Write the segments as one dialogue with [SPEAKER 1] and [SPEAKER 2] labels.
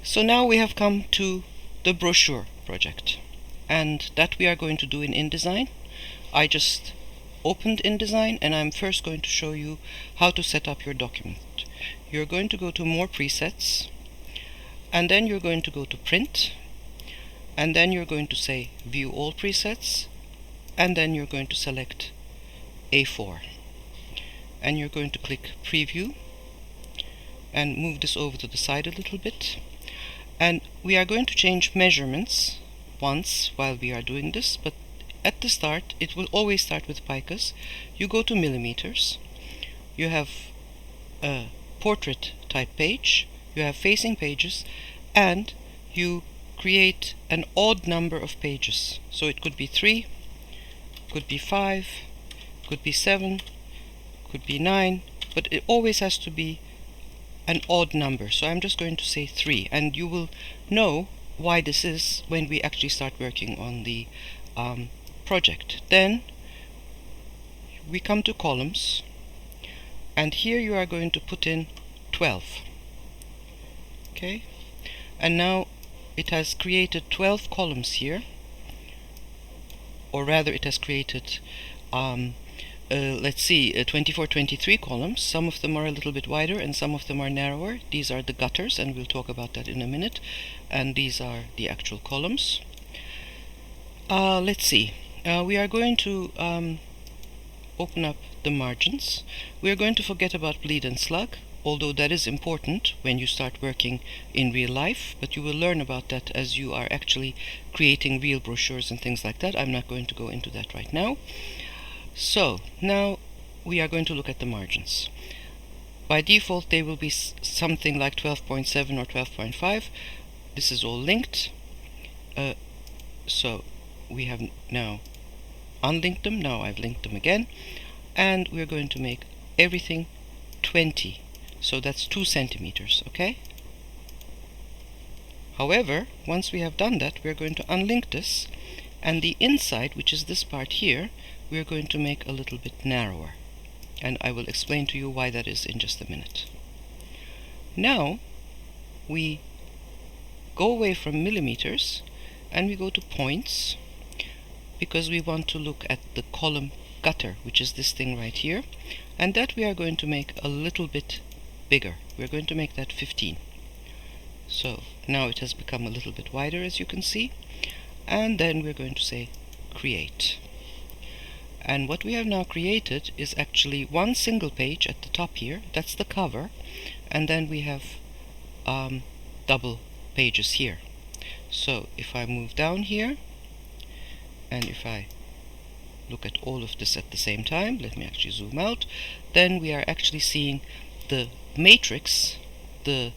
[SPEAKER 1] So now we have come to the brochure project, and that we are going to do in InDesign. I just opened InDesign and I'm first going to show you how to set up your document. You're going to go to More Presets, and then you're going to go to Print, and then you're going to say View All Presets, and then you're going to select A4, and you're going to click Preview and move this over to the side a little bit. And we are going to change measurements once while we are doing this, but at the start it will always start with picas. You go to millimeters, you have a portrait type page, you have facing pages, and you create an odd number of pages. So it could be 3, could be 5, could be 7, could be 9, but it always has to be an odd number. So I'm just going to say 3, and you will know why this is when we actually start working on the project. Then we come to columns, and here you are going to put in 12. Okay, and now it has created 12 columns here, or rather it has created let's see, 24, 23 columns. Some of them are a little bit wider and some of them are narrower. These are the gutters, and we'll talk about that in a minute. And these are the actual columns. Let's see. We are going to open up the margins. We are going to forget about bleed and slug, although that is important when you start working in real life, but you will learn about that as you are actually creating real brochures and things like that. I'm not going to go into that right now. So now we are going to look at the margins. By default they will be something like 12.7 or 12.5. This is all linked. So we have now unlinked them. Now I've linked them again, and we're going to make everything 20. So that's 2 centimeters, okay? However, once we have done that, we're going to unlink this, and the inside, which is this part here, we're going to make a little bit narrower, and I will explain to you why that is in just a minute. Now we go away from millimeters and we go to points, because we want to look at the column gutter, which is this thing right here, and that we are going to make a little bit bigger. We're going to make that 15. So now it has become a little bit wider, as you can see, and then we're going to say create. And what we have now created is actually one single page at the top here. That's the cover, and then we have double pages here. So if I move down here, and if I look at all of this at the same time, let me actually zoom out, then we are actually seeing the matrix, the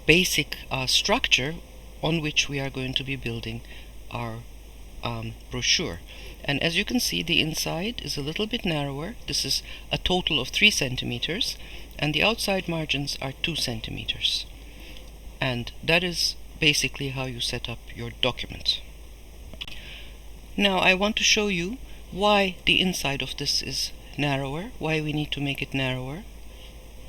[SPEAKER 1] basic structure on which we are going to be building our brochure. And as you can see, the inside is a little bit narrower. This is a total of 3 centimeters, and the outside margins are 2 centimeters. And that is basically how you set up your document. Now I want to show you why the inside of this is narrower, why we need to make it narrower.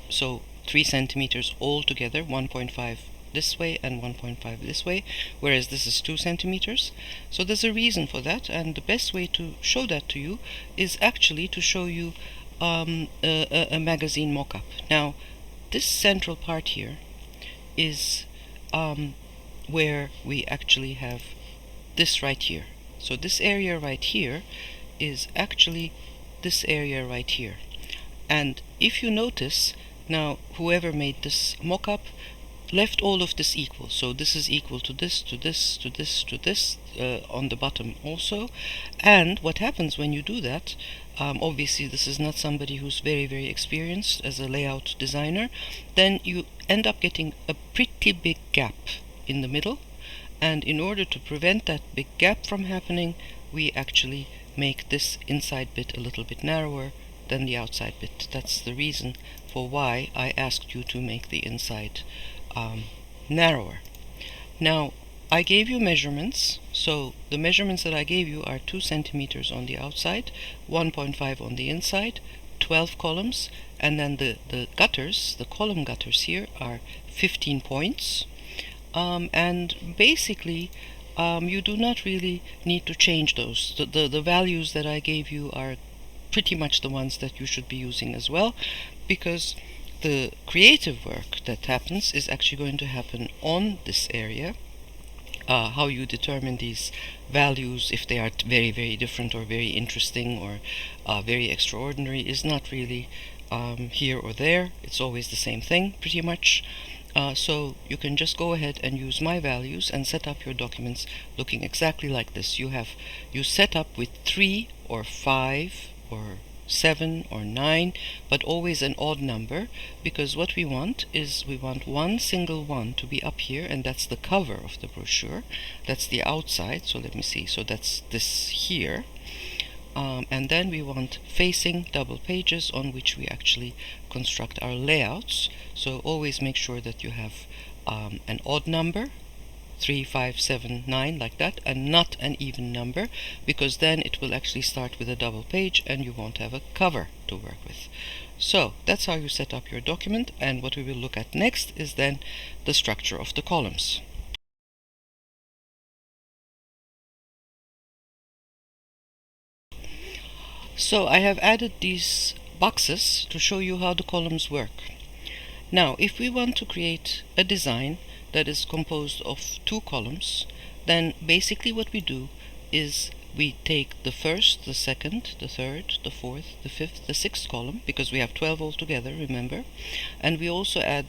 [SPEAKER 1] So 3 centimeters all together, 1.5 this way and 1.5 this way, whereas this is 2 centimeters. So there's a reason for that, and the best way to show that to you is actually to show you a magazine mock-up. Now this central part here is where we actually have this right here. So this area right here is actually this area right here. And if you notice, now whoever made this mock-up left all of this equal. So this is equal to this, to this, to this, to this, on the bottom also. And what happens when you do that, obviously this is not somebody who's very experienced as a layout designer, then you end up getting a pretty big gap in the middle. And in order to prevent that big gap from happening, we actually make this inside bit a little bit narrower than the outside bit. That's the reason for why I asked you to make the inside narrower. Now I gave you measurements, so the measurements that I gave you are 2 centimeters on the outside, 1.5 on the inside, 12 columns, and then the gutters, the column gutters here are 15 points. and basically you do not really need to change those. The values that I gave you are pretty much the ones that you should be using as well, because the creative work that happens is actually going to happen on this area. How you determine these values, if they are very, very different or very interesting or very extraordinary, is not really here or there. It's always the same thing, pretty much. So you can just go ahead and use my values and set up your documents looking exactly like this. You set up with 3 or 5 or 7 or 9, but always an odd number, because what we want is we want one single one to be up here, and that's the cover of the brochure. That's the outside. So let me see. So that's this here. And then we want facing double pages on which we actually construct our layouts. So always make sure that you have an odd number, 3, 5, 7, 9, like that, and not an even number, because then it will actually start with a double page and you won't have a cover to work with. So that's how you set up your document, and what we will look at next is then the structure of the columns. So I have added these boxes to show you how the columns work. Now, if we want to create a design that is composed of 2 columns, then basically what we do is we take the first, the second, the third, the fourth, the fifth, the sixth column, because we have 12 altogether, remember, and we also add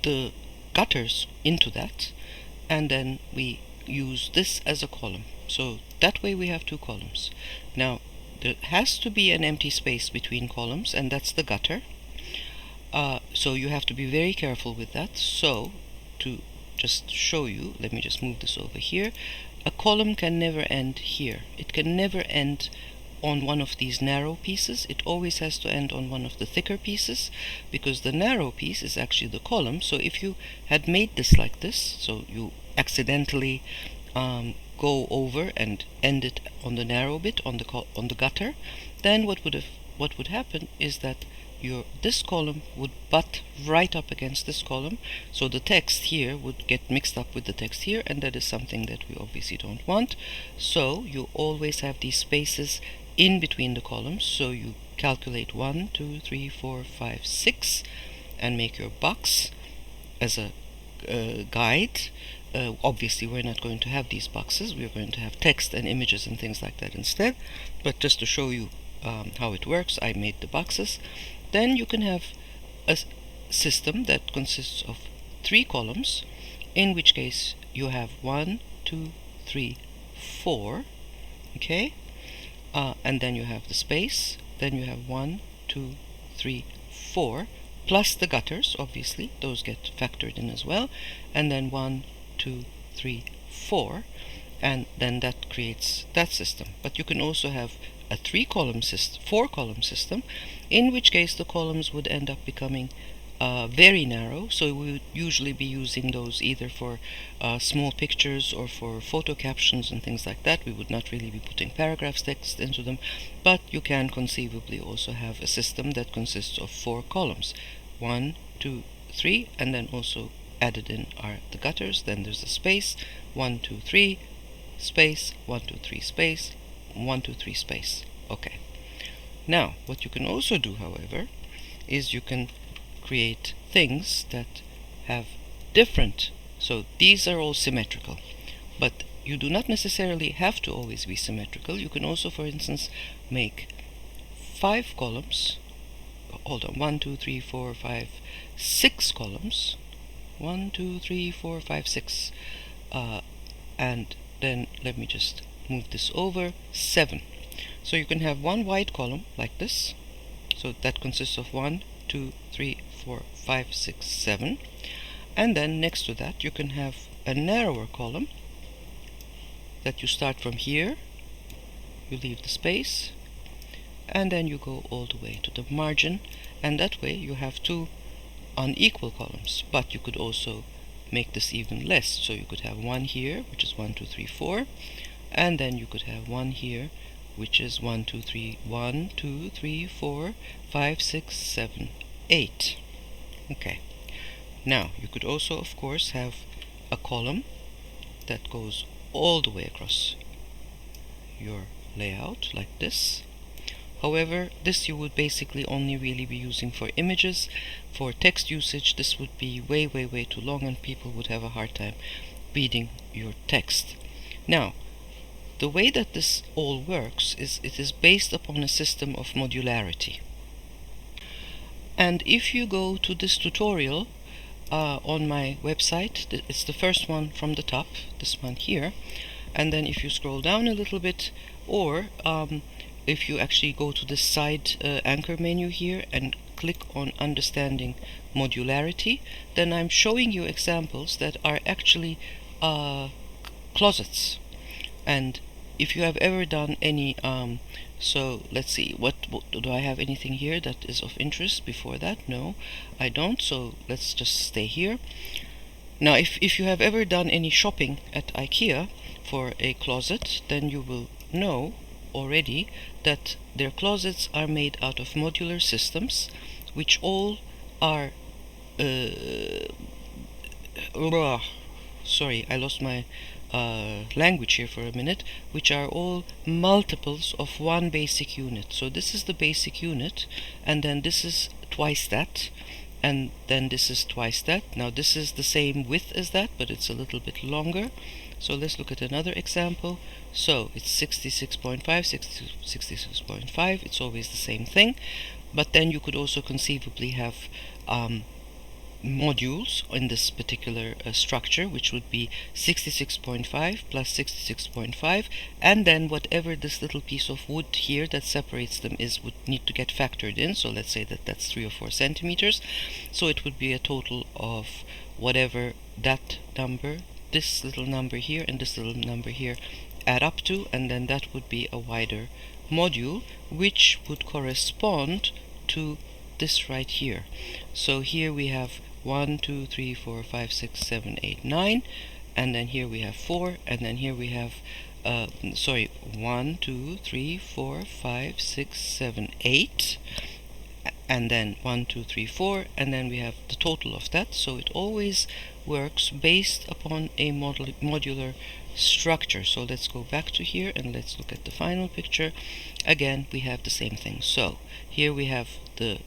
[SPEAKER 1] the gutters into that, and then we use this as a column. So that way we have 2 columns. Now, there has to be an empty space between columns, and that's the gutter. So you have to be very careful with that. So to just show you, let me just move this over here. A column can never end here. It can never end on one of these narrow pieces. It always has to end on one of the thicker pieces, because the narrow piece is actually the column. So if you had made this like this, so you accidentally go over and end it on the narrow bit, on the gutter, then what would happen is that this column would butt right up against this column, so the text here would get mixed up with the text here, and that is something that we obviously don't want. So you always have these spaces in between the columns. So you calculate 1, 2, 3, 4, 5, 6 and make your box as a guide. Obviously we're not going to have these boxes, we're going to have text and images and things like that instead, but just to show you how it works, I made the boxes. Then you can have a system that consists of 3 columns, in which case you have 1, 2, 3, 4, okay, and then you have the space, then you have 1, 2, 3, 4, plus the gutters, obviously, those get factored in as well, and then 1, 2, 3, 4, and then that creates that system. But you can also have a 4-column system, in which case the columns would end up becoming very narrow. So we would usually be using those either for small pictures or for photo captions and things like that. We would not really be putting paragraphs text into them, but you can conceivably also have a system that consists of 4 columns, 1, 2, 3, and then also added in are the gutters. Then there's a space, 1, 2, 3, space, 1, 2, 3, space, 1, 2, 3, space. Okay. Now, what you can also do, however, is you can create things that have different, so these are all symmetrical, but you do not necessarily have to always be symmetrical. You can also, for instance, make 5 columns, hold on, 1, 2, 3, 4, 5, 6 columns, 1, 2, 3, 4, 5, 6, and then let me just move this over, 7. So you can have one wide column like this, so that consists of 1, 2, 3, 4, 5, 6, 7, and then next to that you can have a narrower column that you start from here, you leave the space, and then you go all the way to the margin, and that way you have 2 unequal columns. But you could also make this even less, so you could have 1 here, which is 1, 2, 3, 4, and then you could have 1 here, which is 1, 2, 3, 1, 2, 3, 4, 5, 6, 7, 8. Okay. Now you could also, of course, have a column that goes all the way across your layout like this. However, this you would basically only really be using for images. For text usage, this would be way too long, and people would have a hard time reading your text. Now, the way that this all works is it is based upon a system of modularity. And if you go to this tutorial on my website, it's the first one from the top, this one here, and then if you scroll down a little bit, or if you actually go to the side anchor menu here and click on understanding modularity, then I'm showing you examples that are actually closets. And if you have ever done any so let's see, what do I have anything here that is of interest before that? No, I don't, so let's just stay here. Now if you have ever done any shopping at IKEA for a closet, then you will know already that their closets are made out of modular systems, which all are sorry, I lost my language here for a minute, which are all multiples of one basic unit. So this is the basic unit, and then this is twice that, and then this is twice that. Now this is the same width as that, but it's a little bit longer. So let's look at another example. So it's 66.5, 66.5, it's always the same thing. But then you could also conceivably have modules in this particular structure, which would be 66.5 plus 66.5, and then whatever this little piece of wood here that separates them is would need to get factored in. So let's say that that's 3 or 4 centimeters. So it would be a total of whatever that number, this little number here, and this little number here add up to, and then that would be a wider module, which would correspond to this right here. So here we have 1, 2, 3, 4, 5, 6, 7, 8, 9, and then here we have 4, and then here we have 1, 2, 3, 4, 5, 6, 7, 8, and then 1, 2, 3, 4, and then we have the total of that. So it always works based upon a modular structure. So let's go back to here and let's look at the final picture. Again, we have the same thing. So here we have the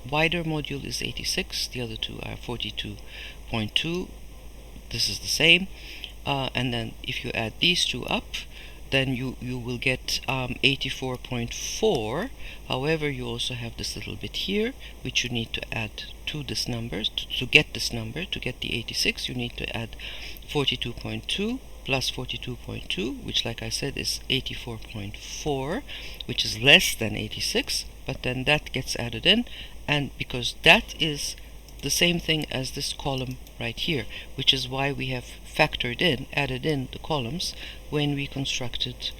[SPEAKER 1] wider module is 86, the other two are 42.2. This is the same, and then if you add these two up, then you will get 84.4. However, you also have this little bit here which you need to add to this number to get this number. To get the 86, you need to add 42.2 plus 42.2, which, like I said, is 84.4, which is less than 86, but then that gets added in, and because that is the same thing as this column right here, which is why we have added in the columns when we constructed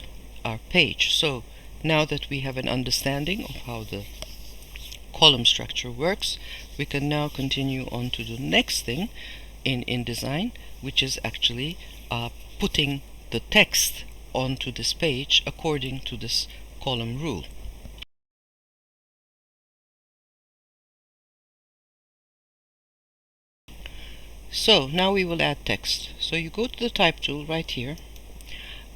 [SPEAKER 1] our page. So now that we have an understanding of how the column structure works, we can now continue on to the next thing in InDesign, which is actually putting the text onto this page according to this column rule. So now we will add text. So you go to the type tool right here,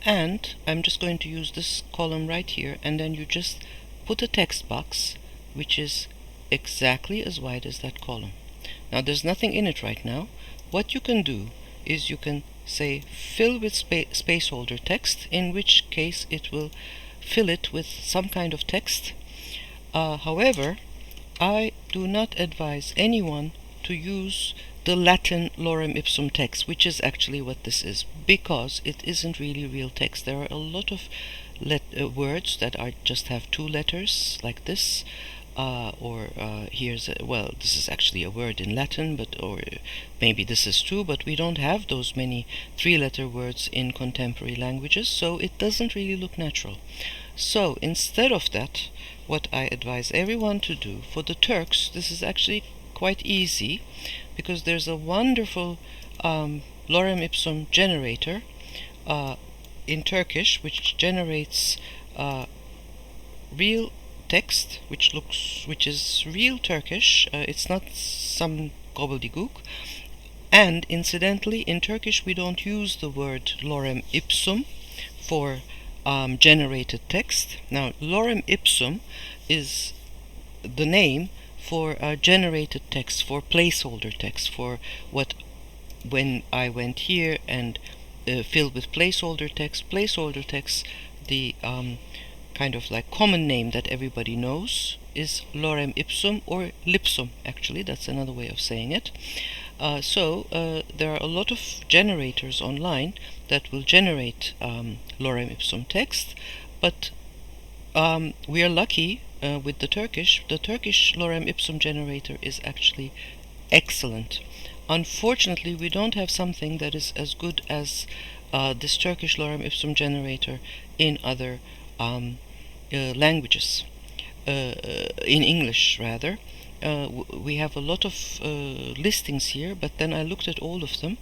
[SPEAKER 1] and I'm just going to use this column right here, and then you just put a text box which is exactly as wide as that column. Now there's nothing in it right now. What you can do is you can say fill with space holder text, in which case it will fill it with some kind of text. However, I do not advise anyone to use the Latin Lorem Ipsum text, which is actually what this is, because it isn't really real text. There are a lot of words that just have 2 letters, like this, here's this is actually a word in Latin, or maybe this is 2, but we don't have those many 3-letter words in contemporary languages, so it doesn't really look natural. So instead of that, what I advise everyone to do, for the Turks, this is actually quite easy, because there's a wonderful Lorem Ipsum generator in Turkish, which generates real text, which is real Turkish. It's not some gobbledygook. And incidentally, in Turkish we don't use the word Lorem Ipsum for generated text. Now, Lorem Ipsum is the name for generated text, for placeholder text, for what, when I went here and filled with placeholder text, the kind of like common name that everybody knows is Lorem Ipsum, or Lipsum, actually, that's another way of saying it. There are a lot of generators online that will generate Lorem Ipsum text, but we are lucky with the Turkish. The Turkish Lorem Ipsum generator is actually excellent. Unfortunately, we don't have something that is as good as this Turkish Lorem Ipsum generator in other languages, in English rather. We have a lot of listings here, but then I looked at all of them,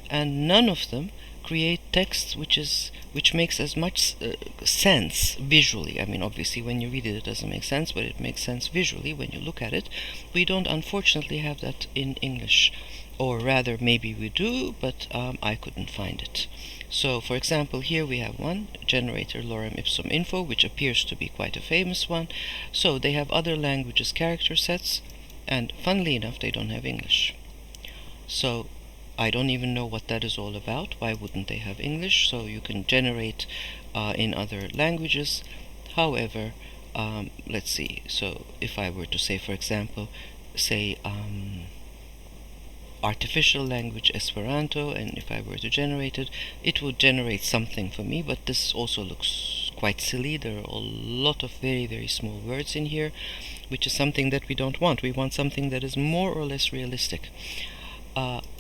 [SPEAKER 1] and none of them create text which makes as much sense visually. I mean, obviously when you read it, it doesn't make sense, but it makes sense visually when you look at it. We don't, unfortunately, have that in English, or rather maybe we do, but I couldn't find it. So, for example, here we have one generator, Lorem Ipsum Info, which appears to be quite a famous one. So they have other languages character sets, and funnily enough, they don't have English. So I don't even know what that is all about. Why wouldn't they have English? So you can generate in other languages. However, let's see. So if I were to say, for example, say artificial language Esperanto, and if I were to generate it, it would generate something for me, but this also looks quite silly. There are a lot of very, very small words in here, which is something that we don't want. We want something that is more or less realistic.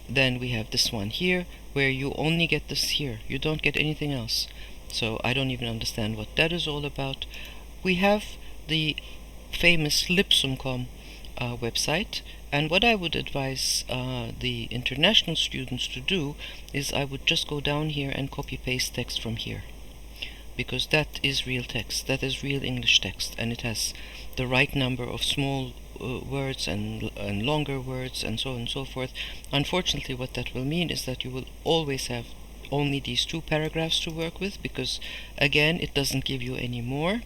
[SPEAKER 1] Then we have this one here, where you only get this here. You don't get anything else. So I don't even understand what that is all about. We have the famous Lipsum.com website, and what I would advise the international students to do is I would just go down here and copy paste text from here, because that is real text, that is real English text, and it has the right number of small words and longer words and so on and so forth. Unfortunately, what that will mean is that you will always have only these two paragraphs to work with, because again it doesn't give you any more.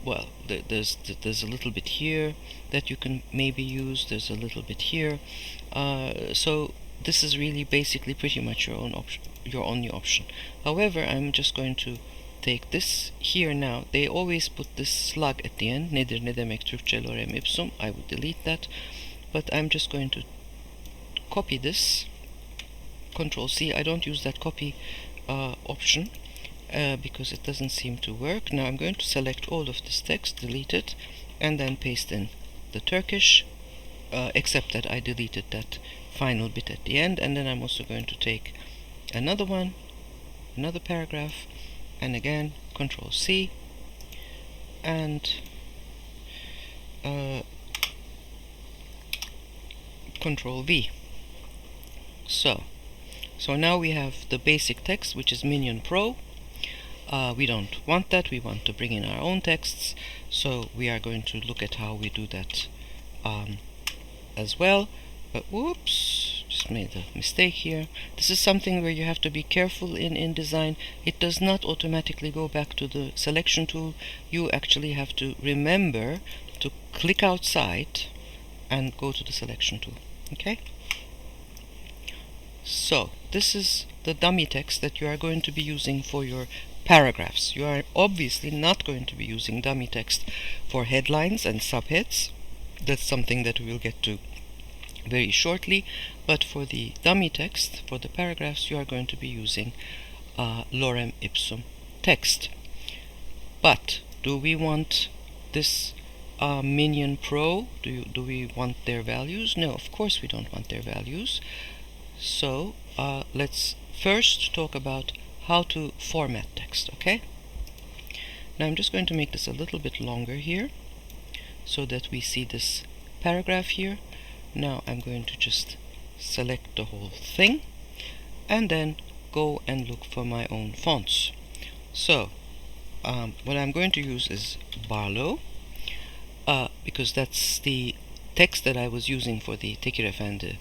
[SPEAKER 1] Well, there's a little bit here that you can maybe use, there's a little bit here, so this is really basically pretty much your only option. However, I'm just going to take this here now. They always put this slug at the end. Nedir, ne demek Türkçe Lorem Ipsum? I would delete that, but I'm just going to copy this. Control C. I don't use that copy option because it doesn't seem to work. Now I'm going to select all of this text, delete it, and then paste in the Turkish, except that I deleted that final bit at the end. And then I'm also going to take another one, another paragraph, and again Control C and Control V. So now we have the basic text, which is Minion Pro. We don't want that. We want to bring in our own texts, so we are going to look at how we do that as well. But whoops, just made a mistake here. This is something where you have to be careful in InDesign. It does not automatically go back to the selection tool. You actually have to remember to click outside and go to the selection tool. Okay? So this is the dummy text that you are going to be using for your paragraphs. You are obviously not going to be using dummy text for headlines and subheads. That's something that we will get to very shortly, but for the dummy text, for the paragraphs, you are going to be using Lorem Ipsum text. But do we want this Minion Pro? Do we want their values? No, of course we don't want their values. So let's first talk about how to format text, okay? Now I'm just going to make this a little bit longer here so that we see this paragraph here. Now I'm going to just select the whole thing and then go and look for my own fonts. So what I'm going to use is Barlow because that's the text that I was using for the Tekiref and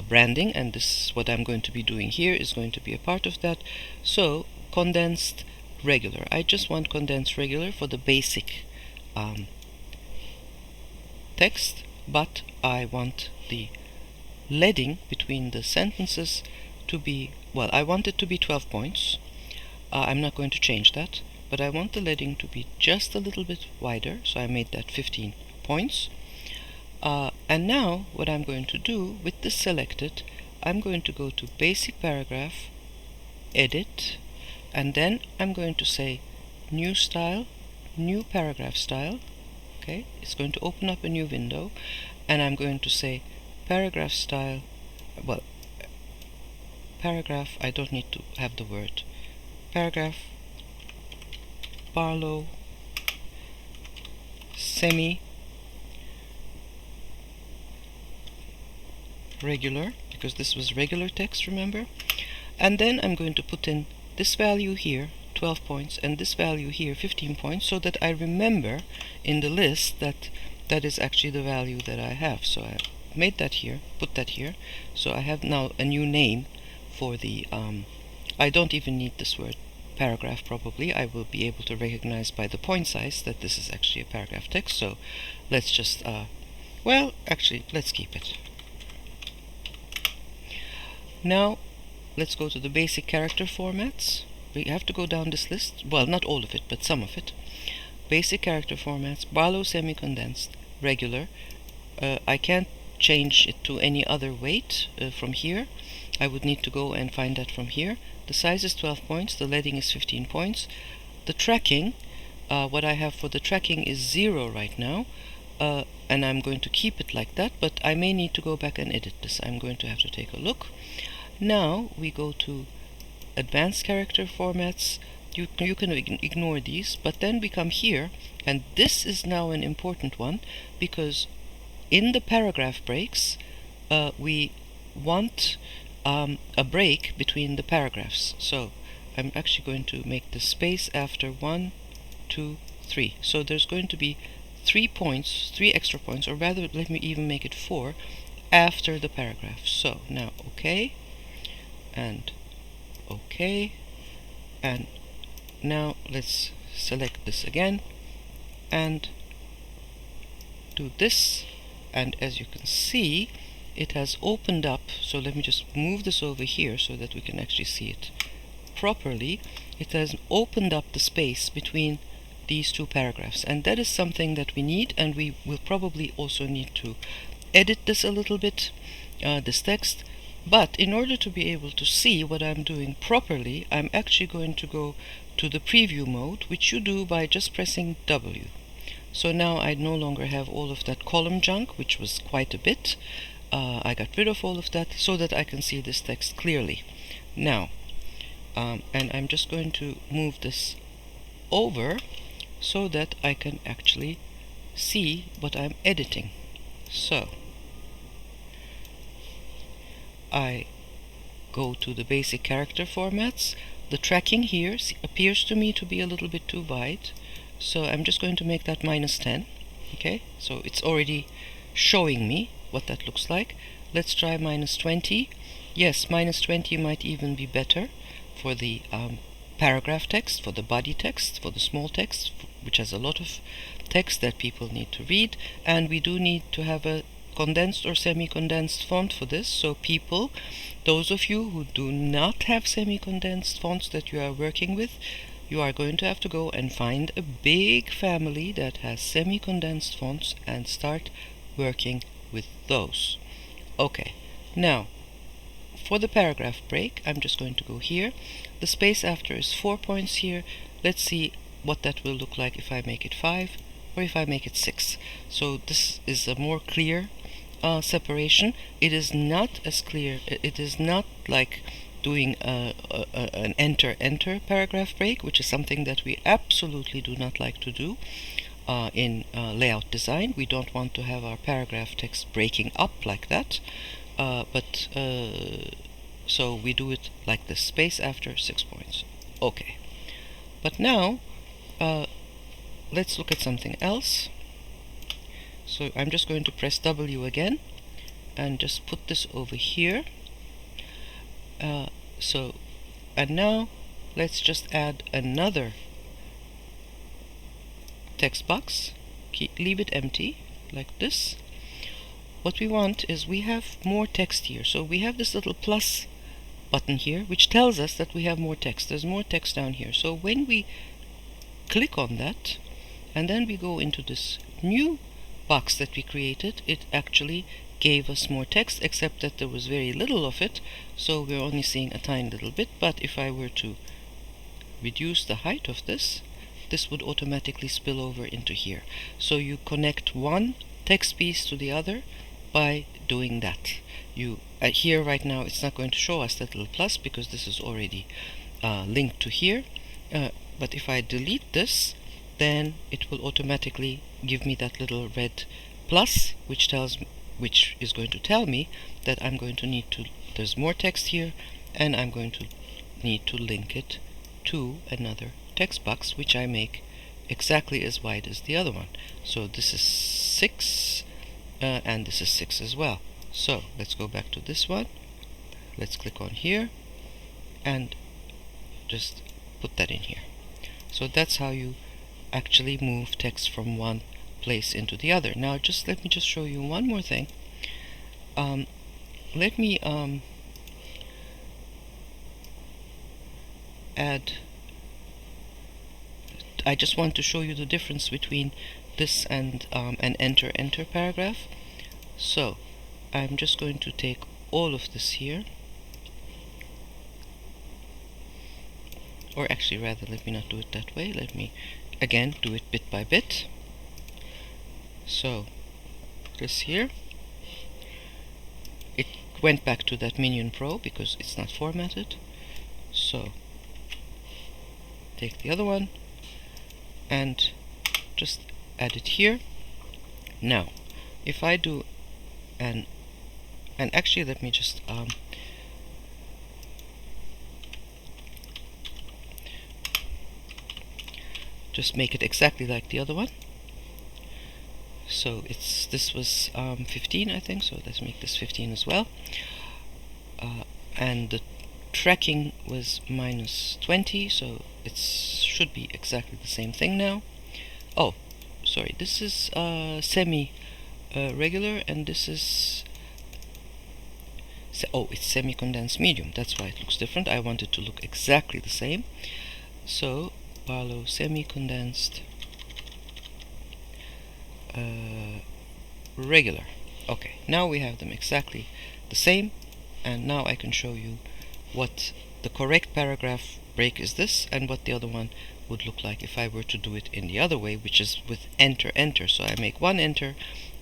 [SPEAKER 1] branding, and this what I'm going to be doing here is going to be a part of that. So condensed regular, I just want condensed regular for the basic text, but I want the leading between the sentences to be, well, I want it to be 12 points. I'm not going to change that, but I want the leading to be just a little bit wider, so I made that 15 points. And now what I'm going to do with this selected, I'm going to go to basic paragraph, edit, and then I'm going to say new style, new paragraph style. Okay, it's going to open up a new window, and I'm going to say paragraph style, well, paragraph, I don't need to have the word, paragraph Barlow semi regular, because this was regular text, remember? And then I'm going to put in this value here, 12 points, and this value here, 15 points, so that I remember in the list that that is actually the value that I have. So I made that here, put that here, so I have now a new name for the I don't even need this word paragraph. Probably I will be able to recognize by the point size that this is actually a paragraph text. So let's just well, actually let's keep it. Now let's go to the basic character formats. We have to go down this list, well, not all of it, but some of it. Basic character formats, Barlow semi-condensed, regular. I can't change it to any other weight from here. I would need to go and find that from here. The size is 12 points, the leading is 15 points. The tracking, what I have for the tracking is 0 right now, and I'm going to keep it like that, but I may need to go back and edit this. I'm going to have to take a look. Now we go to advanced character formats. You can ignore these, but then we come here, and this is now an important one, because in the paragraph breaks we want a break between the paragraphs. So I'm actually going to make the space after 1, 2, 3. So there's going to be 3 points, 3 extra points, or rather let me even make it 4 after the paragraph. So now OK, and OK, and now let's select this again and do this, and as you can see it has opened up. So let me just move this over here so that we can actually see it properly. It has opened up the space between these two paragraphs, and that is something that we need, and we will probably also need to edit this a little bit, this text. But in order to be able to see what I'm doing properly, I'm actually going to go to the preview mode, which you do by just pressing W. So now I no longer have all of that column junk, which was quite a bit. I got rid of all of that so that I can see this text clearly. Now, and I'm just going to move this over so that I can actually see what I'm editing. So I go to the basic character formats. The tracking here appears to me to be a little bit too wide, so I'm just going to make that -10. Okay, so it's already showing me what that looks like. Let's try -20. Yes, -20 might even be better for the paragraph text, for the body text, for the small text, which has a lot of text that people need to read, and we do need to have a condensed or semi-condensed font for this. So people, those of you who do not have semi-condensed fonts that you are working with, you are going to have to go and find a big family that has semi-condensed fonts and start working with those. Okay, now for the paragraph break, I'm just going to go here. The space after is 4 points here. Let's see what that will look like if I make it 5 or if I make it 6. So this is a more clear separation. It is not as clear. It is not like doing an enter paragraph break, which is something that we absolutely do not like to do in layout design. We don't want to have our paragraph text breaking up like that, so we do it like this, space after 6 points. Okay, but now let's look at something else. So I'm just going to press W again and just put this over here. And now let's just add another text box. Leave it empty like this. What we want is we have more text here. So we have this little plus button here which tells us that we have more text. There's more text down here. So when we click on that and then we go into this new box that we created, it actually gave us more text, except that there was very little of it, so we're only seeing a tiny little bit. But if I were to reduce the height of this, this would automatically spill over into here. So you connect one text piece to the other by doing that. Here right now it's not going to show us that little plus because this is already linked to here, but if I delete this, then it will automatically give me that little red plus, which is going to tell me that I'm going to need to, there's more text here, and I'm going to need to link it to another text box, which I make exactly as wide as the other one. So this is 6, and this is 6 as well. So let's go back to this one. Let's click on here and just put that in here. So that's how you actually move text from one place into the other. Now let me just show you one more thing. Let me add, I just want to show you the difference between this and an enter paragraph. So I'm just going to take all of this here, or actually rather, let me not do it that way. Let me again do it bit by bit. So this here, it went back to that Minion Pro because it's not formatted. So take the other one and just add it here. Now if I do and actually let me just make it exactly like the other one. So this was 15, I think, so let's make this 15 as well. And the tracking was -20, so it should be exactly the same thing now. Oh, sorry, this is semi regular, and this is it's semi-condensed medium. That's why it looks different. I want it to look exactly the same. So Barlow semi-condensed regular. Okay, now we have them exactly the same, and now I can show you what the correct paragraph break is, this, and what the other one would look like if I were to do it in the other way, which is with enter. So I make one enter,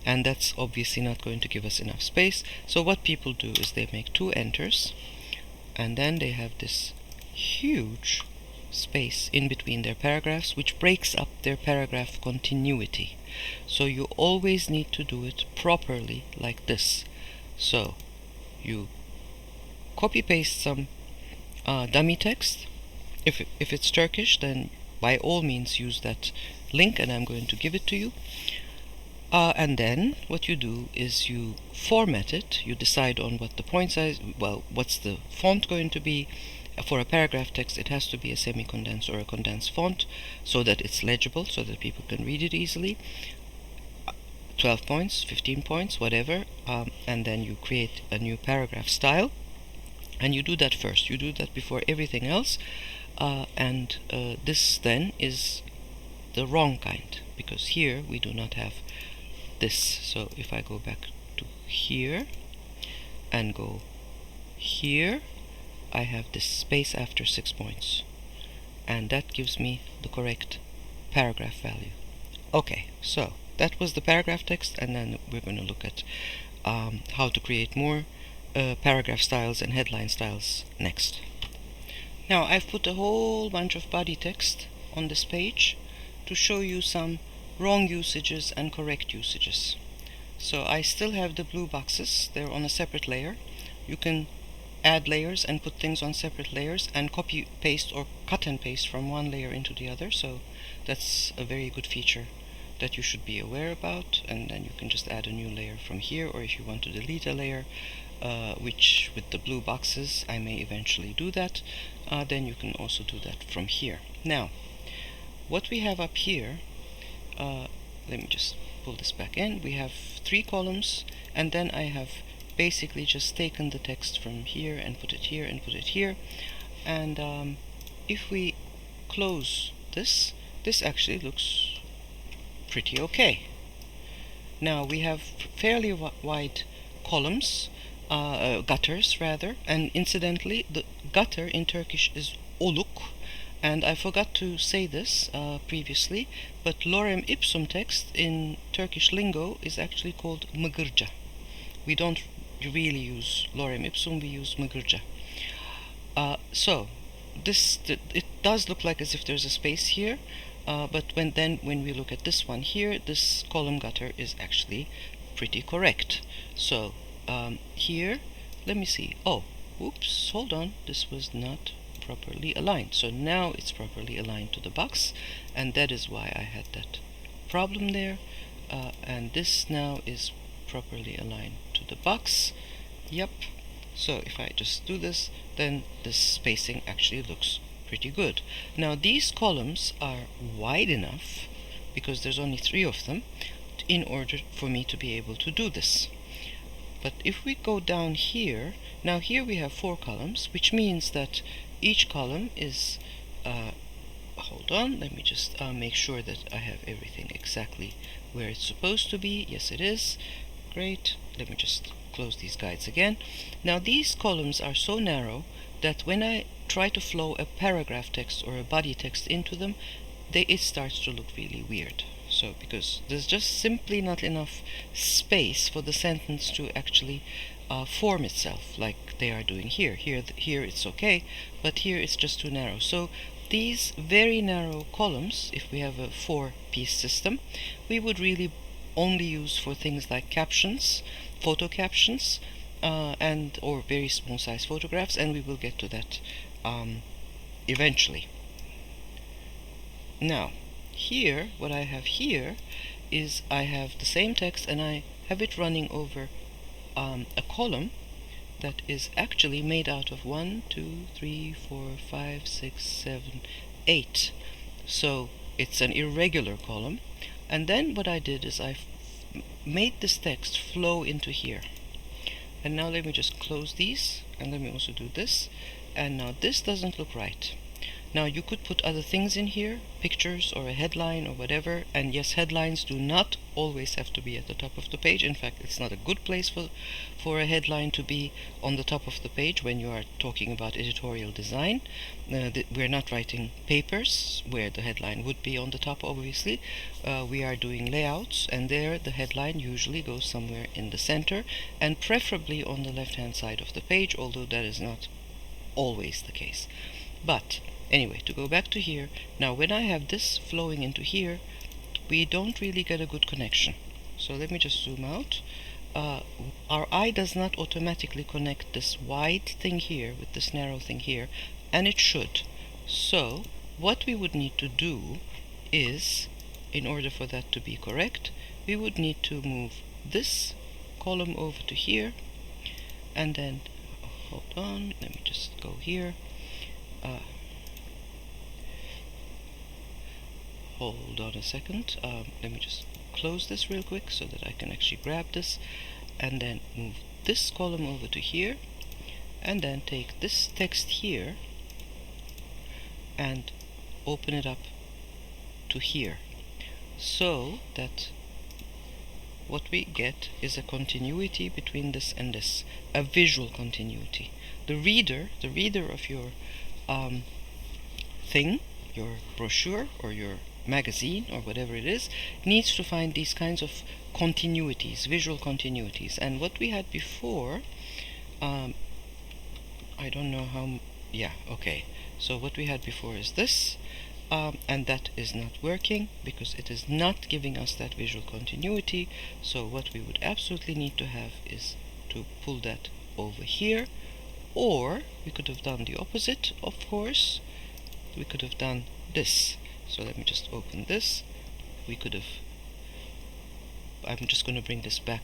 [SPEAKER 1] and that's obviously not going to give us enough space. So what people do is they make 2 enters, and then they have this huge space in between their paragraphs, which breaks up their paragraph continuity. So you always need to do it properly like this. So you copy paste some dummy text. If it's Turkish, then by all means use that link, and I'm going to give it to you. And then what you do is you format it. You decide on what the point size, well, what's the font going to be. For a paragraph text, it has to be a semi-condensed or a condensed font so that it's legible, so that people can read it easily. 12 points, 15 points, whatever, and then you create a new paragraph style, and you do that first. You do that before everything else, and this then is the wrong kind, because here we do not have this. So if I go back to here and go here, I have this space after 6 points, and that gives me the correct paragraph value. Okay, so that was the paragraph text, and then we're going to look at how to create more paragraph styles and headline styles next. Now I've put a whole bunch of body text on this page to show you some wrong usages and correct usages. So I still have the blue boxes. They're on a separate layer. You can add layers and put things on separate layers and copy paste or cut and paste from one layer into the other, so that's a very good feature that you should be aware about, and then you can just add a new layer from here, or if you want to delete a layer, which with the blue boxes I may eventually do that, then you can also do that from here. Now, what we have up here, let me just pull this back in. We have 3 columns, and then I have basically just taken the text from here and put it here and put it here. And if we close this, this actually looks pretty okay. Now we have fairly wide columns, gutters rather, and incidentally the gutter in Turkish is oluk, and I forgot to say this previously, but Lorem Ipsum text in Turkish lingo is actually called mıgırca. We don't really use Lorem Ipsum, we use mıgırca. So it does look like as if there's a space here, but when we look at this one here, this column gutter is actually pretty correct. So here, let me see. Oh, oops, hold on, this was not properly aligned. So now it's properly aligned to the box, and that is why I had that problem there. And this now is properly aligned to the box. Yep. So if I just do this, then this spacing actually looks pretty good. Now these columns are wide enough, because there's only 3 of them, in order for me to be able to do this. But if we go down here, now here we have 4 columns, which means that each column is, hold on, let me just make sure that I have everything exactly where it's supposed to be. Yes, it is. Great. Let me just close these guides again. Now these columns are so narrow that when I try to flow a paragraph text or a body text into them, it starts to look really weird. So because there's just simply not enough space for the sentence to actually form itself like they are doing here. Here it's okay, but here it's just too narrow. So these very narrow columns, if we have a 4-piece system, we would really only use for things like captions, photo captions, and or very small size photographs, and we will get to that eventually. Now here, what I have here is I have the same text, and I have it running over a column that is actually made out of 1, 2, 3, 4, 5, 6, 7, 8. So it's an irregular column. And then what I did is I made this text flow into here. And now let me just close these, and let me also do this. And now this doesn't look right. Now you could put other things in here, pictures or a headline or whatever, and yes, headlines do not always have to be at the top of the page. In fact, it's not a good place for a headline to be on the top of the page when you are talking about editorial design. We're not writing papers where the headline would be on the top, obviously. We are doing layouts, and there the headline usually goes somewhere in the center, and preferably on the left-hand side of the page, although that is not always the case. But anyway, to go back to here, now when I have this flowing into here, we don't really get a good connection. So let me just zoom out. Our eye does not automatically connect this wide thing here with this narrow thing here, and it should. So what we would need to do is, in order for that to be correct, we would need to move this column over to here, and then, hold on, let me just go here. Hold on a second. Let me just close this real quick so that I can actually grab this, and then move this column over to here, and then take this text here and open it up to here, so that what we get is a continuity between this and this, a visual continuity. The reader of your thing, your brochure or your magazine or whatever it is, needs to find these kinds of continuities, visual continuities. And what we had before, I don't know how, yeah, okay. So what we had before is this, and that is not working because it is not giving us that visual continuity. So what we would absolutely need to have is to pull that over here, or we could have done the opposite, of course. We could have done this. So let me just open this. We could have I'm just going to bring this back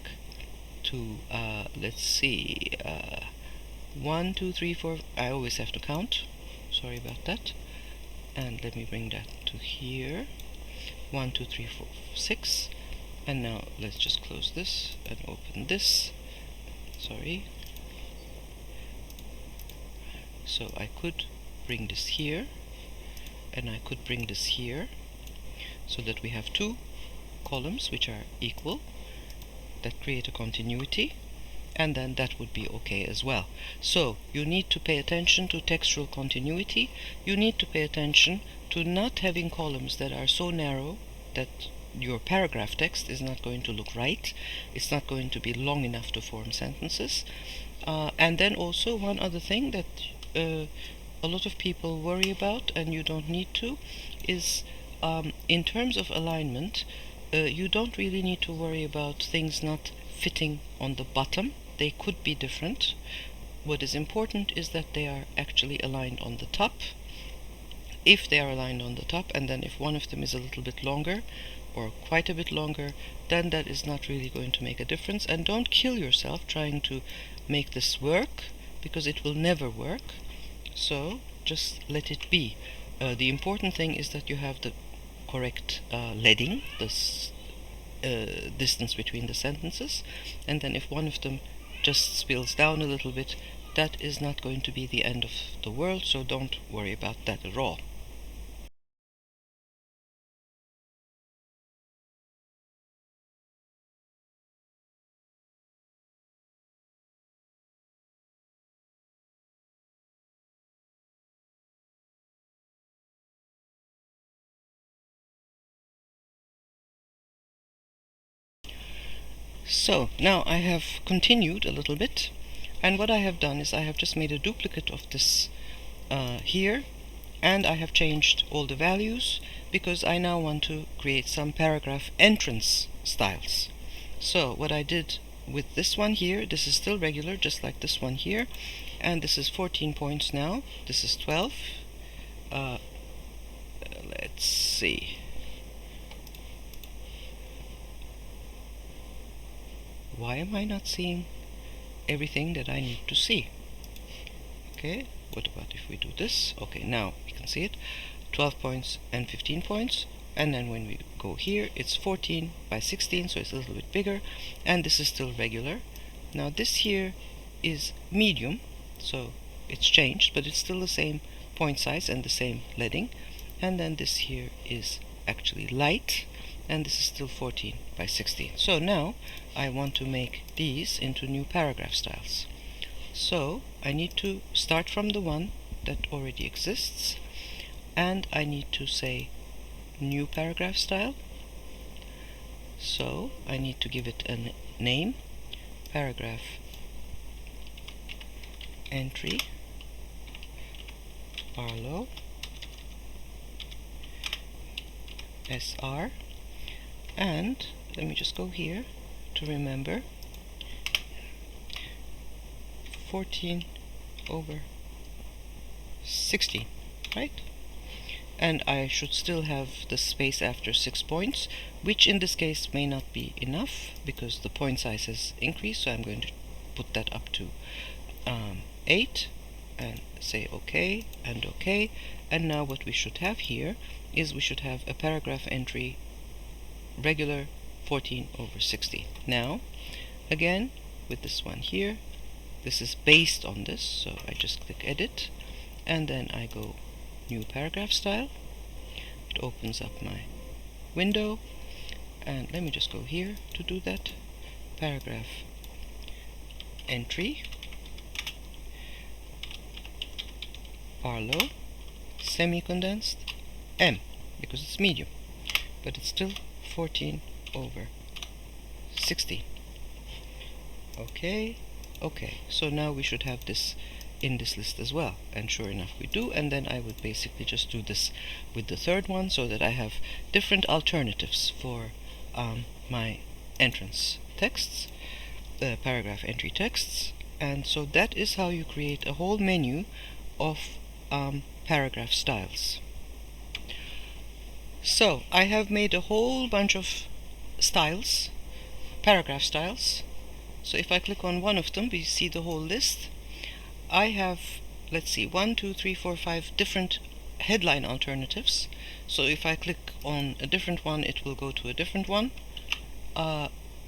[SPEAKER 1] to, let's see, 1, 2, 3, 4. I always have to count. Sorry about that. And let me bring that to here. 1, 2, 3, 4, 6. And now let's just close this and open this. Sorry. So I could bring this here, and I could bring this here, so that we have two columns which are equal, that create a continuity, and then that would be okay as well. So you need to pay attention to textual continuity. You need to pay attention to not having columns that are so narrow that your paragraph text is not going to look right. It's not going to be long enough to form sentences. And then also one other thing that a lot of people worry about, and you don't need to, is in terms of alignment, you don't really need to worry about things not fitting on the bottom. They could be different. What is important is that they are actually aligned on the top. If they are aligned on the top, and then if one of them is a little bit longer or quite a bit longer, then that is not really going to make a difference. And don't kill yourself trying to make this work, because it will never work. So just let it be. The important thing is that you have the correct leading, this distance between the sentences, and then if one of them just spills down a little bit, that is not going to be the end of the world, so don't worry about that at all. So now I have continued a little bit, and what I have done is I have just made a duplicate of this here, and I have changed all the values because I now want to create some paragraph entrance styles. So what I did with this one here, this is still regular, just like this one here, and this is 14 points now, this is 12. Let's see. Why am I not seeing everything that I need to see? Okay, what about if we do this? Okay, now we can see it. 12 points and 15 points. And then when we go here, it's 14 by 16, so it's a little bit bigger. And this is still regular. Now this here is medium, so it's changed, but it's still the same point size and the same leading. And then this here is actually light, and this is still 14 by 16. So now I want to make these into new paragraph styles. So I need to start from the one that already exists, and I need to say new paragraph style. So I need to give it a name, paragraph entry, Barlow, SR, and let me just go here to remember 14 over 16, right? And I should still have the space after 6 points, which in this case may not be enough because the point size has increased, so I'm going to put that up to 8 and say OK and OK. And now what we should have here is we should have a paragraph entry regular 14 over 16. Now again with this one here, this is based on this, so I just click edit and then I go new paragraph style. It opens up my window, and let me just go here to do that. Paragraph entry, Barlow, semi-condensed, M, because it's medium, but it's still 14 over 16. Okay, so now we should have this in this list as well, and sure enough we do. And then I would basically just do this with the third one so that I have different alternatives for my entrance texts, paragraph entry texts. And so that is how you create a whole menu of paragraph styles. So I have made a whole bunch of styles paragraph styles. So if I click on one of them, we see the whole list. I have, let's see, 1, 2, 3, 4, 5 different headline alternatives. So if I click on a different one, it will go to a different one.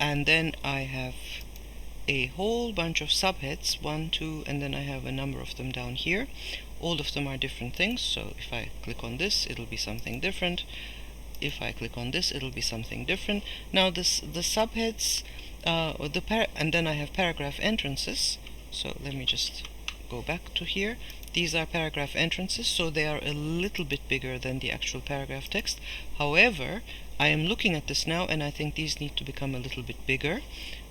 [SPEAKER 1] And then I have a whole bunch of subheads, 1, 2, and then I have a number of them down here. All of them are different things. So if I click on this, it'll be something different. If I click on this, it'll be something different. Now the subheads, and then I have paragraph entrances. So let me just go back to here. These are paragraph entrances, so they are a little bit bigger than the actual paragraph text. However, I am looking at this now and I think these need to become a little bit bigger.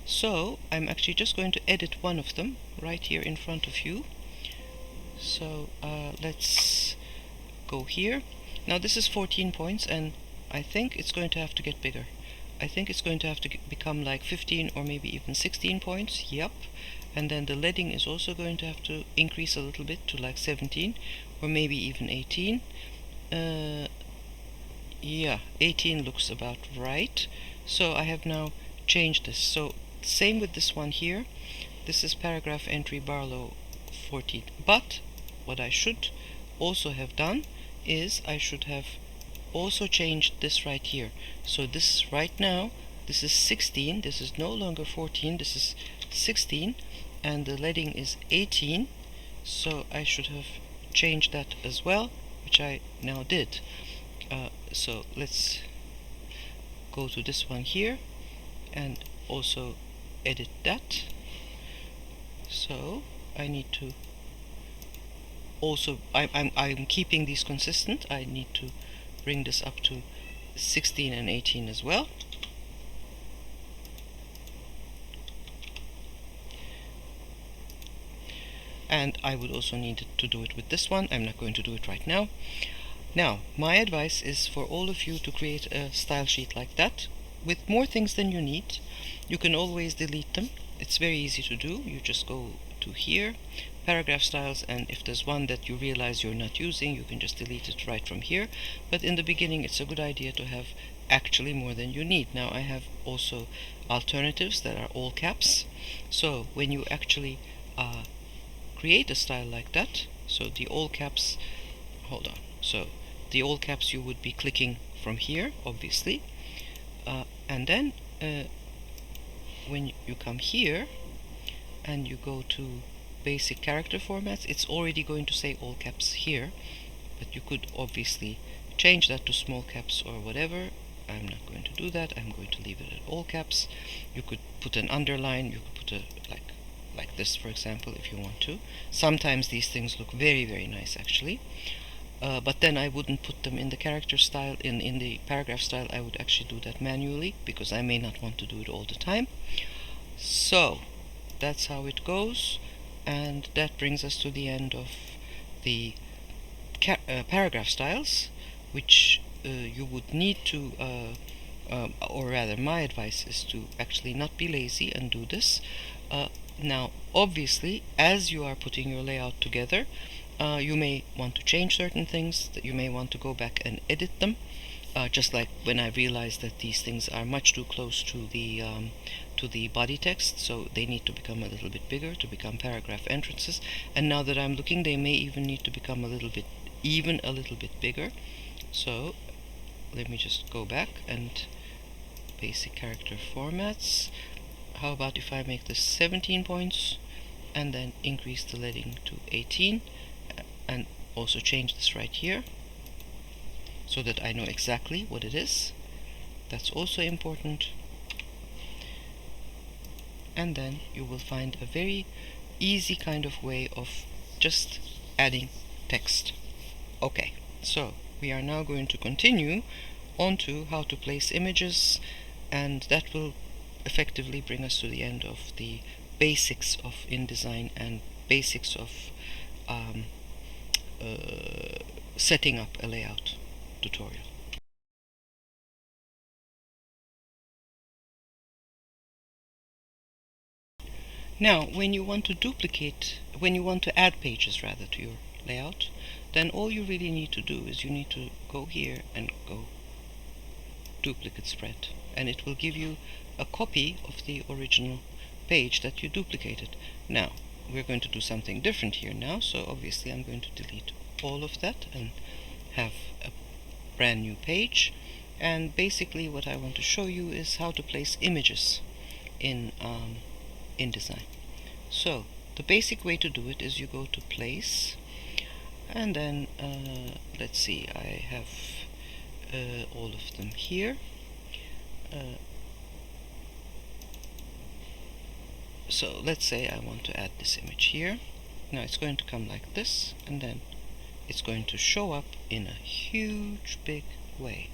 [SPEAKER 1] So I'm actually just going to edit one of them right here in front of you. So let's go here. Now this is 14 points and I think it's going to have to get bigger. I think it's going to have to become like 15 or maybe even 16 points. Yep. And then the leading is also going to have to increase a little bit to like 17 or maybe even 18. Yeah, 18 looks about right. So I have now changed this. So same with this one here. This is paragraph entry Barlow 14. But what I should also have done is I should have also changed this right here. So this right now, this is 16. This is no longer 14. This is 16. And the leading is 18, so I should have changed that as well, which I now did. So let's go to this one here and also edit that. So I need to also, I'm keeping these consistent. I need to bring this up to 16 and 18 as well. And I would also need to do it with this one. I'm not going to do it right now. Now, my advice is for all of you to create a style sheet like that with more things than you need. You can always delete them. It's very easy to do. You just go to here, paragraph styles, and if there's one that you realize you're not using, you can just delete it right from here. But in the beginning, it's a good idea to have actually more than you need. Now, I have also alternatives that are all caps. So when you actually create a style like that, so the all caps, hold on, so the all caps you would be clicking from here, obviously, and then when you come here and you go to basic character formats, it's already going to say all caps here, but you could obviously change that to small caps or whatever. I'm not going to do that. I'm going to leave it at all caps. You could put an underline, you could put a like this, for example, if you want to. Sometimes these things look very, very nice actually, but then I wouldn't put them in the character style, in the paragraph style. I would actually do that manually because I may not want to do it all the time. So that's how it goes, and that brings us to the end of the paragraph styles, which you would need to or rather my advice is to actually not be lazy and do this. Now, obviously, as you are putting your layout together, you may want to change certain things, that you may want to go back and edit them, just like when I realized that these things are much too close to the body text, so they need to become a little bit bigger to become paragraph entrances. And now that I'm looking, they may even need to become a little bit bigger. So let me just go back and basic character formats. How about if I make this 17 points and then increase the leading to 18 and also change this right here so that I know exactly what it is. That's also important. And then you will find a very easy kind of way of just adding text. Okay, so we are now going to continue on to how to place images, and that will effectively bring us to the end of the basics of InDesign and basics of setting up a layout tutorial. Now, when you want to add pages rather to your layout, then all you really need to do is you need to go here and go duplicate spread, and it will give you a copy of the original page that you duplicated. Now we're going to do something different here now, so obviously I'm going to delete all of that and have a brand new page. And basically what I want to show you is how to place images in InDesign. So the basic way to do it is you go to place, and then let's see, I have all of them here. So let's say I want to add this image here. Now it's going to come like this, and then it's going to show up in a huge big way.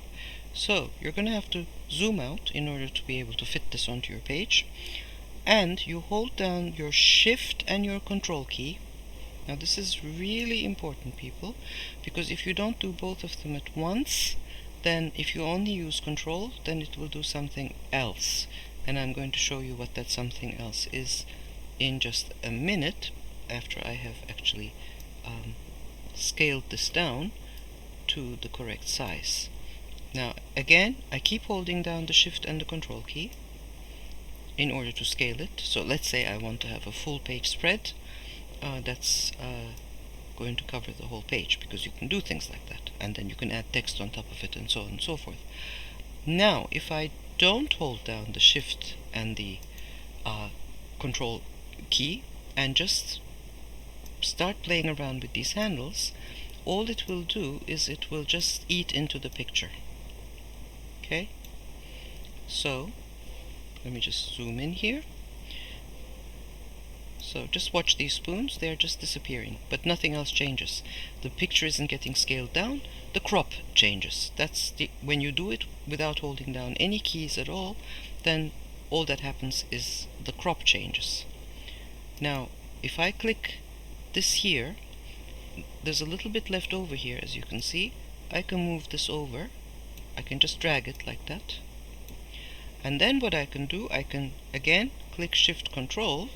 [SPEAKER 1] So you're going to have to zoom out in order to be able to fit this onto your page, and you hold down your Shift and your Control key. Now this is really important, people, because if you don't do both of them at once, then if you only use Control, then it will do something else, and I'm going to show you what that something else is in just a minute, after I have actually scaled this down to the correct size. Now again, I keep holding down the Shift and the Control key in order to scale it. So let's say I want to have a full page spread that's going to cover the whole page, because you can do things like that, and then you can add text on top of it and so on and so forth. Now if I don't hold down the Shift and the Control key and just start playing around with these handles, all it will do is it will just eat into the picture. Okay, so let me just zoom in here. So just watch these spoons, they're just disappearing, but nothing else changes. The picture isn't getting scaled down, the crop changes. That's when you do it without holding down any keys at all, then all that happens is the crop changes. Now if I click this here, there's a little bit left over here, as you can see. I can move this over, I can just drag it like that, and then what I can do, I can again click Shift Control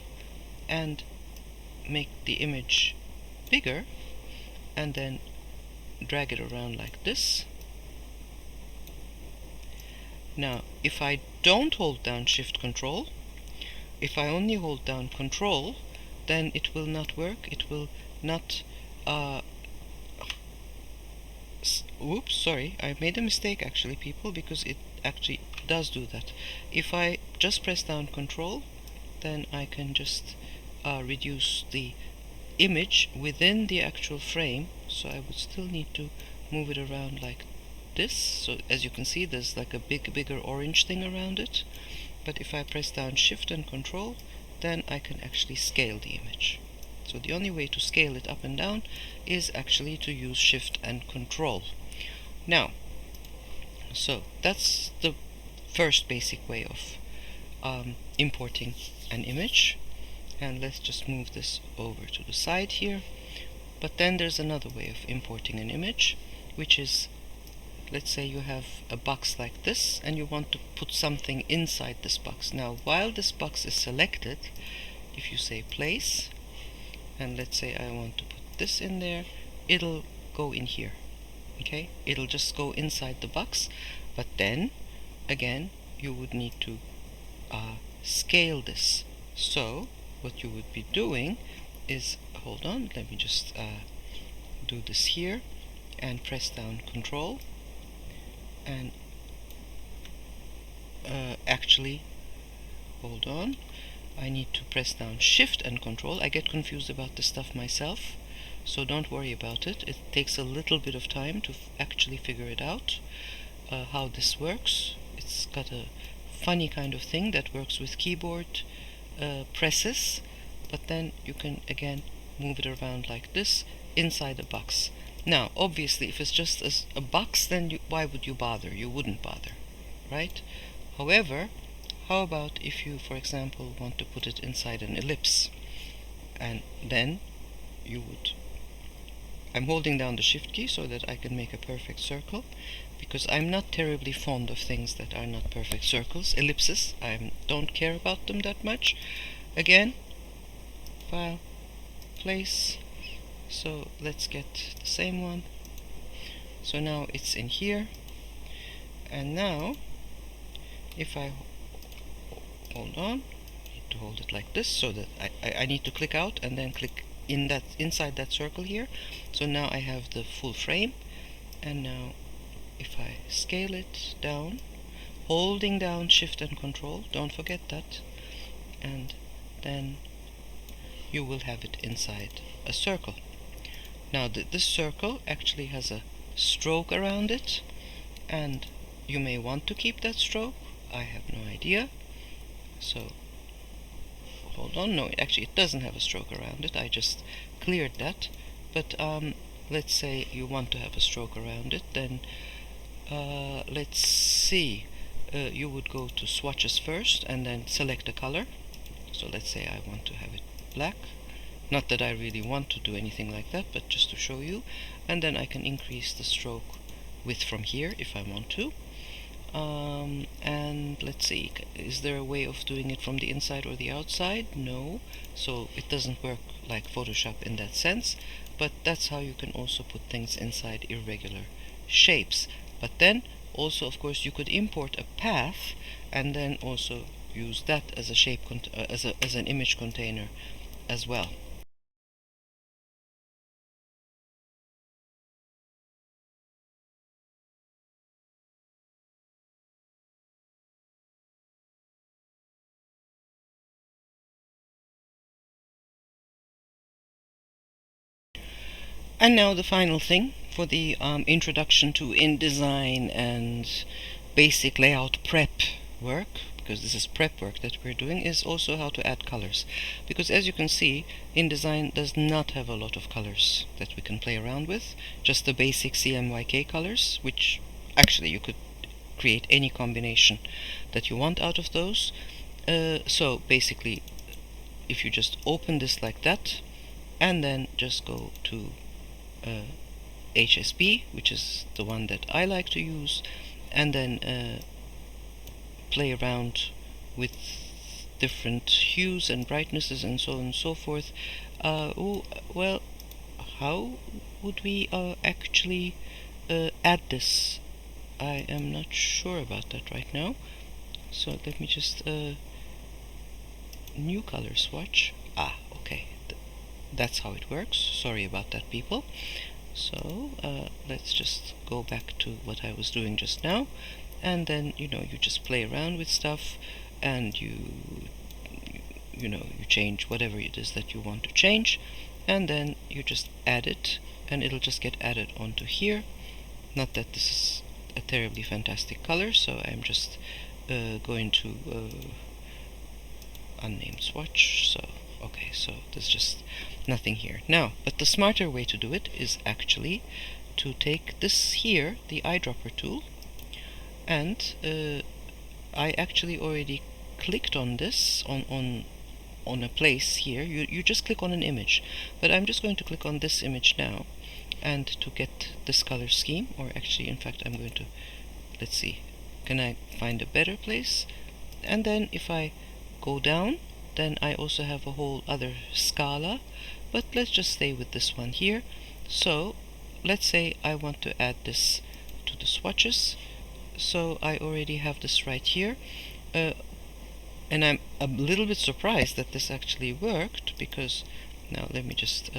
[SPEAKER 1] and make the image bigger, and then drag it around like this. Now if I don't hold down Shift Control, if I only hold down Control, then it will not work. It will not oops, sorry, I made a mistake actually, people, because it actually does do that. If I just press down Control, then I can just reduce the image within the actual frame. So I would still need to move it around like this. So as you can see, there's like a bigger orange thing around it. But if I press down Shift and Control, then I can actually scale the image. So the only way to scale it up and down is actually to use Shift and Control. Now, so that's the first basic way of importing an image. And let's just move this over to the side here. But then there's another way of importing an image, which is, let's say you have a box like this and you want to put something inside this box. Now while this box is selected, if you say place, and let's say I want to put this in there, it'll go in here. Okay, it'll just go inside the box, but then again you would need to scale this. So what you would be doing is, hold on, let me just do this here and press down Control, and actually, hold on, I need to press down Shift and Control. I get confused about this stuff myself, so don't worry about it. It takes a little bit of time to actually figure it out, how this works. It's got a funny kind of thing that works with keyboard presses, but then you can again move it around like this inside a box. Now obviously if it's just a box, then why would you bother? You wouldn't bother, right? However, how about if you, for example, want to put it inside an ellipse, and then you would, I'm holding down the Shift key so that I can make a perfect circle, because I'm not terribly fond of things that are not perfect circles. Ellipses, I don't care about them that much. Again, File, Place. So let's get the same one. So now it's in here, and now if I hold on, I need to hold it like this so that I need to click out and then click in that inside that circle here. So now I have the full frame, and now if I scale it down, holding down Shift and Control, don't forget that, and then you will have it inside a circle. Now this circle actually has a stroke around it, and you may want to keep that stroke. I have no idea. So hold on, no, actually it doesn't have a stroke around it. I just cleared that. But let's say you want to have a stroke around it, then let's see. You would go to swatches first and then select a color. So let's say I want to have it black. Not that I really want to do anything like that, but just to show you. And then I can increase the stroke width from here if I want to. And let's see, is there a way of doing it from the inside or the outside? No, so it doesn't work like Photoshop in that sense, but that's how you can also put things inside irregular shapes. But then also, of course, you could import a path and then also use that as a shape as an image container as well. And now the final thing for the introduction to InDesign and basic layout prep work, because this is prep work that we're doing, is also how to add colors. Because as you can see, InDesign does not have a lot of colors that we can play around with, just the basic CMYK colors, which actually you could create any combination that you want out of those. So basically, if you just open this like that, and then just go to HSP, which is the one that I like to use, and then play around with different hues and brightnesses and so on and so forth. Well, how would we actually add this? I am not sure about that right now. So let me just new color swatch. Okay. That's how it works. Sorry about that, people. So let's just go back to what I was doing just now, and then you just play around with stuff, and you change whatever it is that you want to change, and then you just add it, and it'll just get added onto here. Not that this is a terribly fantastic color, so I'm just going to unnamed swatch. So okay, so there's just nothing here now. But the smarter way to do it is actually to take this here, the eyedropper tool, and I actually already clicked on this on a place here. You just click on an image, but I'm just going to click on this image now, and to get this color scheme, or actually in fact I'm going to, let's see, can I find a better place? And then if I go down, then I also have a whole other scala, but let's just stay with this one here. So let's say I want to add this to the swatches, so I already have this right here, and I'm a little bit surprised that this actually worked, because now let me just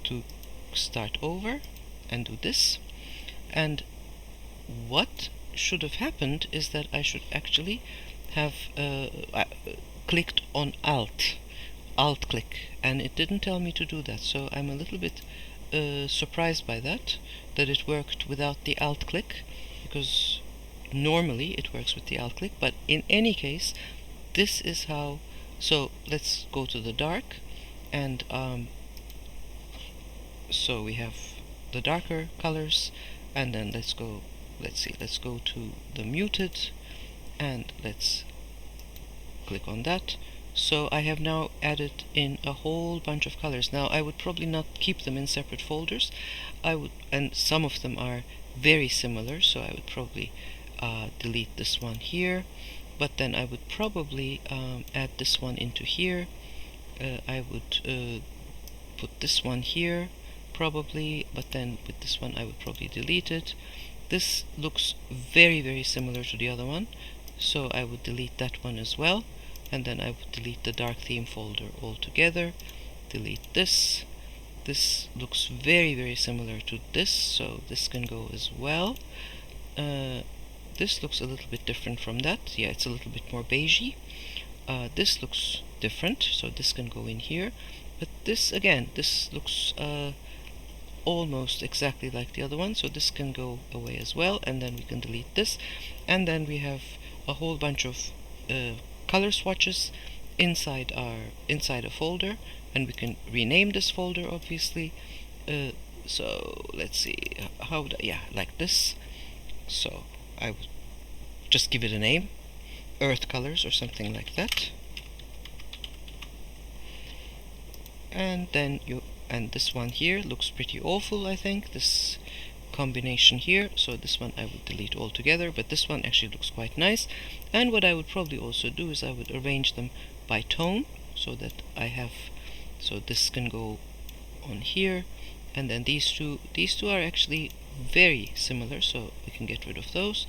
[SPEAKER 1] to start over and do this. And what should have happened is that I should actually have clicked on alt click, and it didn't tell me to do that, so I'm a little bit surprised by that it worked without the alt click, because normally it works with the alt click. But in any case, this is how. So let's go to the dark, and so we have the darker colors, and then let's go to the muted, and let's click on that. So I have now added in a whole bunch of colors. Now I would probably not keep them in separate folders. And some of them are very similar, so I would probably delete this one here, but then I would probably add this one into here. I would put this one here probably, but then with this one I would probably delete it. This looks very, very similar to the other one, so I would delete that one as well, and then I would delete the dark theme folder altogether. Delete this. This looks very similar to this, so this can go as well. This looks a little bit different from that. Yeah, it's a little bit more beigey. This looks different, so this can go in here. But this, again, this looks almost exactly like the other one, so this can go away as well, and then we can delete this. And then we have a whole bunch of color swatches inside a folder, and we can rename this folder, obviously. So let's see, how would yeah, like this. So I would just give it a name, earth colors or something like that. And then and this one here looks pretty awful, I think, this combination here, so this one I would delete altogether, but this one actually looks quite nice. And what I would probably also do is I would arrange them by tone, so that I have, so this can go on here, and then these two are actually very similar, so we can get rid of those.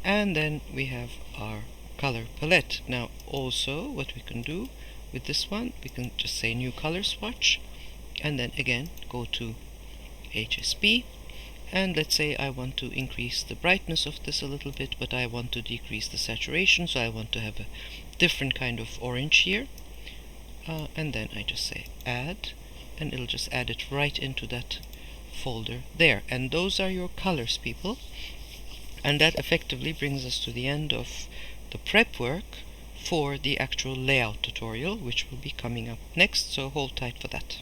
[SPEAKER 1] And then we have our color palette. Now also what we can do with this one, we can just say new color swatch, and then again go to HSP, and let's say I want to increase the brightness of this a little bit, but I want to decrease the saturation, so I want to have a different kind of orange here. And then I just say add, and it'll just add it right into that folder there. And those are your colors, people. And that effectively brings us to the end of the prep work for the actual layout tutorial, which will be coming up next, so hold tight for that.